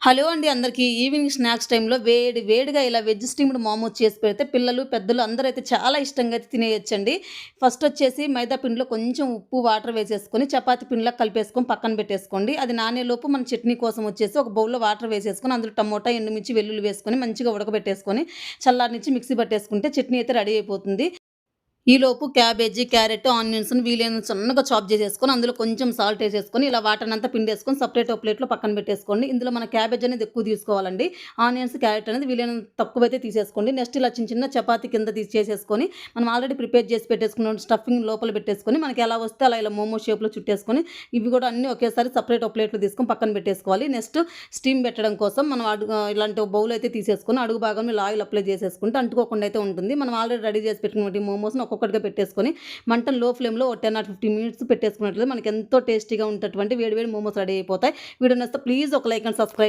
Hello అండి అందరికీ. Evening snacks టైమ్‌లో వేడి వేడిగా ఇలా వెజ్ స్టీమ్డ్ మోమోస్ చేసి పెడితే పిల్లలు, పెద్దలు అందరైతే చాలా ఇష్టంగా అయితే తినేయొచ్చండి. ఫస్టొచ్చేసి మైదా పిండిలో కొంచెం ఉప్పు, వాటర్ వేసేసుకొని చపాతీ పిండిలా కలిపేసుకొని పక్కన పెట్టేసుకోండి. అది నానేలోపు మన చట్నీ కోసం వచ్చేసి ఒక బౌల్‌లో వాటర్ వేసేసుకొని అందులో టమోటా, ఎండుమిర్చి, వెల్లుల్లి వేసుకొని మంచిగా ఉడకబెట్టేసుకొని చల్లారనిచ్చి మిక్సీ పట్టేసుకుంటే చట్నీ అయితే రెడీ అయిపోతుంది. ఈలోపు క్యాబేజీ, క్యారెట్, ఆనియన్స్‌ని వీలైనంత సన్నగా చాప్ చేసేసుకొని, అందులో కొంచెం సాల్ట్ ఏసేసుకొని, ఇలా వాటర్‌నంతా పిండేసుకొని సెపరేట్ ఒక ప్లేట్‌లో పక్కన పెట్టేసుకోండి. ఇందులో మన క్యాబేజ్ అనేది ఎక్కువ తీసుకోవాలండి. ఆనియన్స్, క్యారెట్ అనేది వీలైనంత తక్కువైతే తీసేసుకోండి. నెక్స్ట్ ఇలా చిన్న చిన్న చపాతీ కింద చేసేసుకొని, మనం ఆల్రెడీ ప్రిపేర్ చేసి పెట్టేసుకున్న స్టఫింగ్ లోపల పెట్టేసుకొని, మనకి ఎలా వస్తే అలా ఇలా మోమో షేప్‌లో చుట్టేసుకొని, ఇవి కూడా అన్నీ ఒకేసారి సెపరేట్ ఒక ప్లేట్‌లో తీసుకొని పక్కన పెట్టేసుకోవాలి. నెక్స్ట్ స్టీమ్ పెట్టడం కోసం మనం ఇలాంటి ఒక బౌల్ అయితే తీసేసుకొని, అడుగు భాగంలో ఇలా ఆయిల్ అప్లై చేసేసుకుంటే అంటుకోకుండా అయితే ఉంటుంది. మనం ఆల్రెడీ రెడీ చేసి పెట్టుకున్న మోమోస్‌ని ఒక్కొక్కటిగా పెట్టేసుకొని మంటను లో ఫ్లేమ్‌లో ఒక 10 ఆర్ 15 మినిట్స్ పెట్టేసుకున్నట్లయితే మనకి ఎంతో టేస్టీగా ఉండేటటువంటి వేడి వేడి మోమోస్ రెడీ అయిపోతాయి. వీడియో నచ్చితే ప్లీజ్ ఒక లైక్ అండ్ సబ్స్క్రైబ్